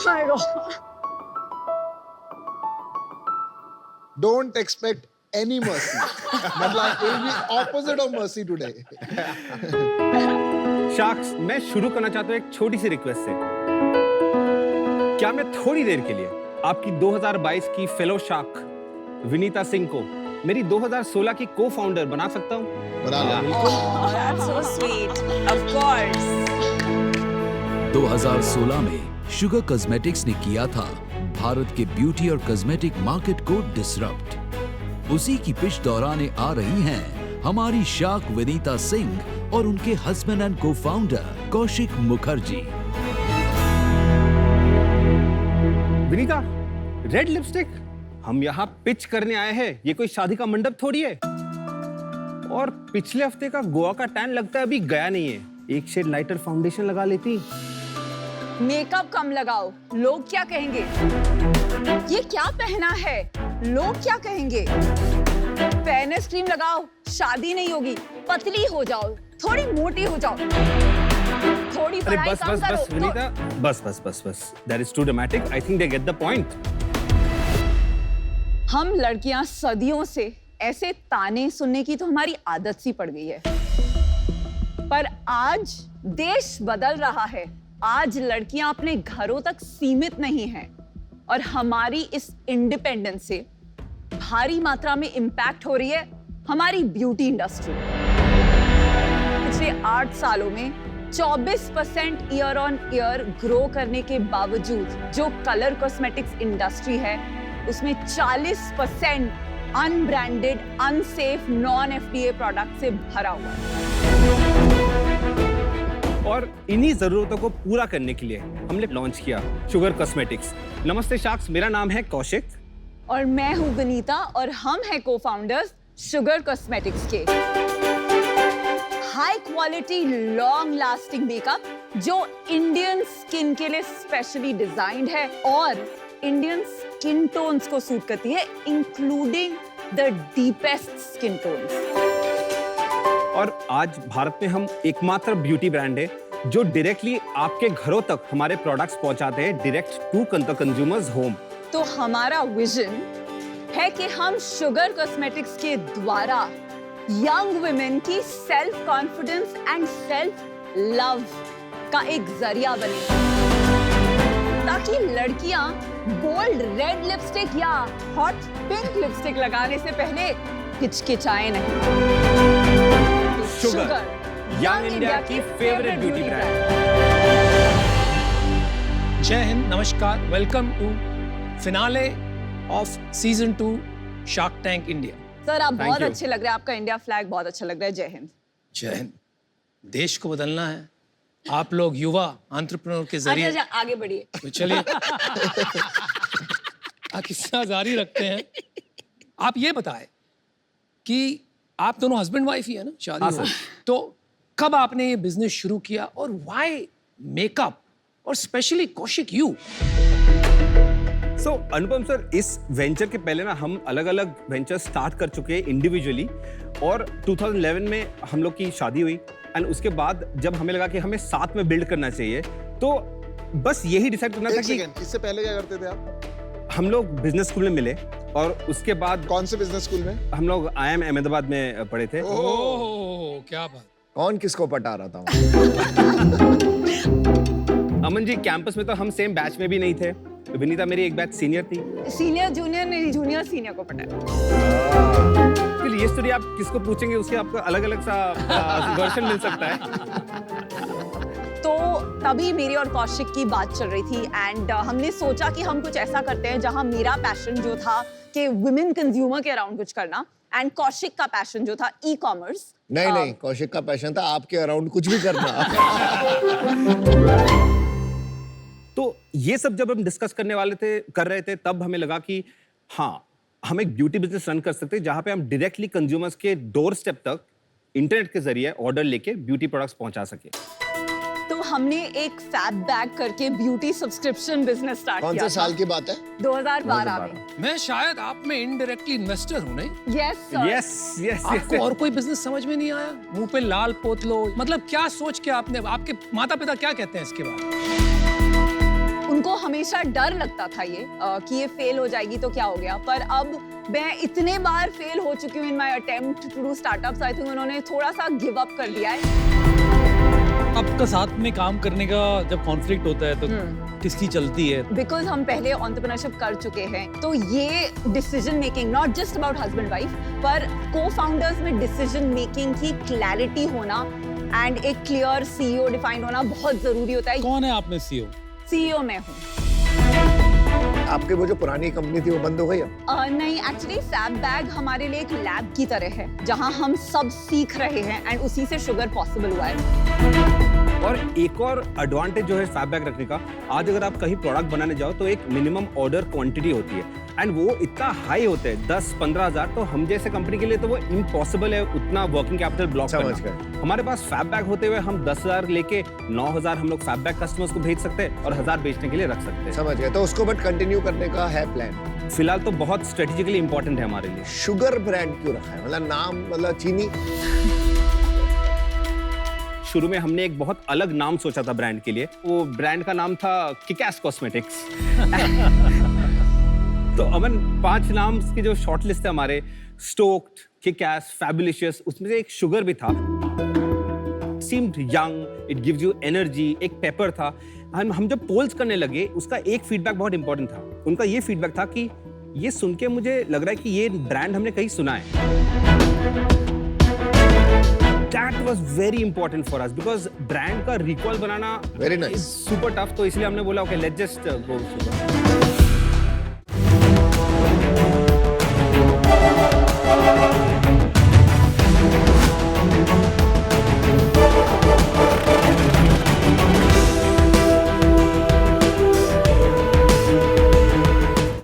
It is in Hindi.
my God. Don't expect any mercy. मतलब it will be opposite of mercy today. Sharks, मैं शुरू करना चाहता हूँ एक छोटी सी रिक्वेस्ट से। क्या मैं थोड़ी देर के लिए आपकी 2022 की फेलो शार्क विनीता सिंह को मेरी 2016 की को फाउंडर बना सकता हूँ? बना लो। Oh, that's so sweet. Of course. 2016 में शुगर कॉस्मेटिक्स ने किया था भारत के ब्यूटी और कॉस्मेटिक मार्केट को डिसरप्ट। उसी की पिच दोहराने आ रही हैं हमारी शार्क विनीता सिंह और उनके हस्बैंड एंड को founder Kaushik Mukherjee. Vinita, red lipstick? हम यहाँ पिच करने आए हैं, ये कोई शादी का मंडप थोड़ी है। और पिछले हफ्ते का गोवा का टैन लगता है अभी गया नहीं है। एक शेड लाइटर फाउंडेशन लगा लेती। मेकअप कम लगाओ, लोग क्या कहेंगे? ये क्या पहना है, लोग क्या कहेंगे? फेयरनेस क्रीम लगाओ, शादी नहीं होगी। पतली हो जाओ, थोड़ी मोटी हो जाओ, थोड़ी अरे पढ़ाई बस कम बस करो। बस विनीता, बस। That is too dramatic. I think they get the point. हम लड़कियां सदियों से ऐसे ताने सुनने की तो हमारी आदत सी पड़ गई है। पर आज देश बदल रहा है। आज लड़कियां अपने घरों तक सीमित नहीं हैं और हमारी इस इंडिपेंडेंस से भारी मात्रा में इंपैक्ट हो रही है हमारी ब्यूटी इंडस्ट्री। पिछले 8 सालों में 24% ईयर ऑन ईयर ग्रो करने के बावजूद जो कलर कॉस्मेटिक्स इंडस्ट्री है उसमें 40% unbranded, unsafe, non FDA product से भरा हुआ है। और इन्हीं जरूरतों को पूरा करने के लिए हमने लॉन्च किया शुगर कॉस्मेटिक्स। नमस्ते शार्क्स, मेरा नाम है कौशिक और मैं हूं विनीता और हम हैं को-फाउंडर्स शुगर कॉस्मेटिक्स के। High quality long lasting makeup जो इंडियन स्किन के लिए स्पेशली डिजाइंड है और इंडियन स्किन टोन्स को सूट करती है, including the deepest skin tones. और आज भारत में हम एकमात्र ब्यूटी ब्रांड है जो डायरेक्टली आपके घरों तक हमारे प्रोडक्ट्स पहुंचाते हैं, डायरेक्ट टू कंज्यूमर्स होम। तो हमारा विजन है कि हम शुगर कॉस्मेटिक्स के द्वारा यंग वुमेन की self confidence and self love का एक जरिया बने, ताकि लड़कियां बोल्ड रेड लिपस्टिक या हॉट पिंक लिपस्टिक लगाने से पहले हिचकिचाएं नहीं। शुगर, यंग इंडिया की फेवरेट ब्यूटी ब्रांड। जय हिंद, नमस्कार, welcome to finale of season 2 Shark Tank India. Sir आप Thank बहुत you. अच्छे लग रहे हैं, आपका इंडिया फ्लैग बहुत अच्छा लग रहा है। जय हिंद। जय हिंद। देश को बदलना है, आप लोग युवा एंटरप्रेन्योर के जरिए, अच्छा, आगे बढ़िए। तो चलिए किस्सा जारी रखते हैं। आप ये बताएं कि आप दोनों हस्बैंड वाइफ ही है ना, शादी हाँ, हो सर। तो कब आपने ये बिजनेस शुरू किया और व्हाई मेकअप और specially Kaushik you? So Anupam sir, इस वेंचर के पहले ना हम अलग अलग वेंचर स्टार्ट कर चुके हैं इंडिविजुअली, और 2011 में हम लोग की शादी हुई एंड उसके बाद जब हमें लगा कि हमें साथ में बिल्ड करना चाहिए तो बस यही डिसाइड करना था एक कि सेकंड, इससे पहले क्या करते थे आप? हम लोग बिजनेस स्कूल में मिले और उसके बाद कौन से बिजनेस स्कूल में? हम लोग IIM अहमदाबाद में पढ़े थे। ओह क्या बात। कौन किसको पटा रहा था? अमन जी, कैंपस में तो हम सेम बैच में भी नहीं थे। विनीता मेरी एक बैच सीनियर थी। सीनियर जूनियर नहीं, जूनियर सीनियर को पता फिर ये स्टोरी आप किसको पूछेंगे उसके आपको अलग अलग सा वर्जन मिल सकता है। तो तभी मेरी और कौशिक की बात चल रही थी एंड हमने सोचा कि हम कुछ ऐसा करते हैं जहां मेरा पैशन जो था कि वुमेन कंज्यूमर के अराउंड कुछ करना एंड कौशिक का पैशन जो था ई कॉमर्स। नहीं, कौशिक का पैशन था आपके अराउंड कुछ भी करना। तो ये सब जब हम डिस्कस कर रहे थे तब हमें लगा कि हाँ, हम एक ब्यूटी बिजनेस रन कर सकते हैं जहां पे हम डायरेक्टली कंज्यूमर्स के डोर स्टेप तक इंटरनेट के जरिए ऑर्डर लेके ब्यूटी प्रोडक्ट्स पहुंचा सके। तो हमने एक फैब बैग करके ब्यूटी सब्सक्रिप्शन बिजनेस स्टार्ट किया। कौन से साल की बात है? 2012 में। मैं शायद आप में इनडायरेक्टली इन्वेस्टर हूं, नहीं? Yes sir. यस आपको और कोई बिजनेस समझ में नहीं आया? मुंह पे लाल पोत लो, मतलब क्या सोच के आपने, आपके माता पिता क्या कहते हैं इसके बाद? उनको हमेशा डर लगता था कि ये फेल हो जाएगी तो क्या हो गया, पर अब मैं इतने बार फेल हो चुकी हूँ in my attempt to do startups, I think उन्होंने थोड़ा सा गिव अप कर दिया है। आपका साथ में काम करने का जब कॉन्फ्लिक्ट होता है तो किसकी चलती है? बिकॉज हम पहले एंटरप्रेन्योरशिप कर चुके हैं, तो ये decision making not just about husband wife, पर को फाउंडर्स में डिसीजन मेकिंग की क्लैरिटी होना एंड एक क्लियर सीईओ डिफाइंड होना बहुत जरूरी होता है। कौन है आप में सीईओ? सीईओ मैं हूँ। आपके वो जो पुरानी कंपनी थी वो बंद हो गई अब? नहीं, एक्चुअली सैप बैग हमारे लिए एक लैब की तरह है जहाँ हम सब सीख रहे हैं एंड उसी से शुगर पॉसिबल हुआ है। और एक और एडवांटेज जो है फैब बैग रखने का, आज अगर आप कहीं प्रोडक्ट बनाने जाओ तो एक मिनिमम ऑर्डर क्वांटिटी होती है एंड वो इतना हाई होता है 10-15 हज़ार, तो हम जैसे कंपनी के लिए तो वो इम्पॉसिबल है उतना वर्किंग कैपिटल ब्लॉक समझ करना। हमारे पास फैब बैग होते हुए हम 10,000 लेके 9,000 हम लोग फैब बैग कस्टमर्स को भेज सकते हैं और 1,000 बेचने के लिए रख सकते हैं। समझ गए, तो उसको बट कंटिन्यू करने का है प्लान? फिलहाल तो बहुत स्ट्रेटेजिकली इंपॉर्टेंट है हमारे लिए। शुगर ब्रांड क्यों रखा है? मतलब नाम, मतलब चीनी? शुरू में हमने एक बहुत अलग नाम सोचा था ब्रांड के लिए, वो ब्रांड का नाम था किक-एस कॉस्मेटिक्स। तो अमन 5 नाम की जो शॉर्ट लिस्ट है हमारे, स्टोक्ड, किक-एस, फैबुलिशियस, उसमें से एक शुगर भी था। Seemed young, it gives you energy, एक पेपर था। हम जब पोल्स करने लगे उसका एक फीडबैक बहुत इंपॉर्टेंट था। उनका ये फीडबैक था कि ये सुन के मुझे लग रहा है कि ये ब्रांड हमने कहीं सुना है। That was very important for us because brand का recall banana Very nice. is super tough, तो इसलिए हमने बोला okay let's just go super.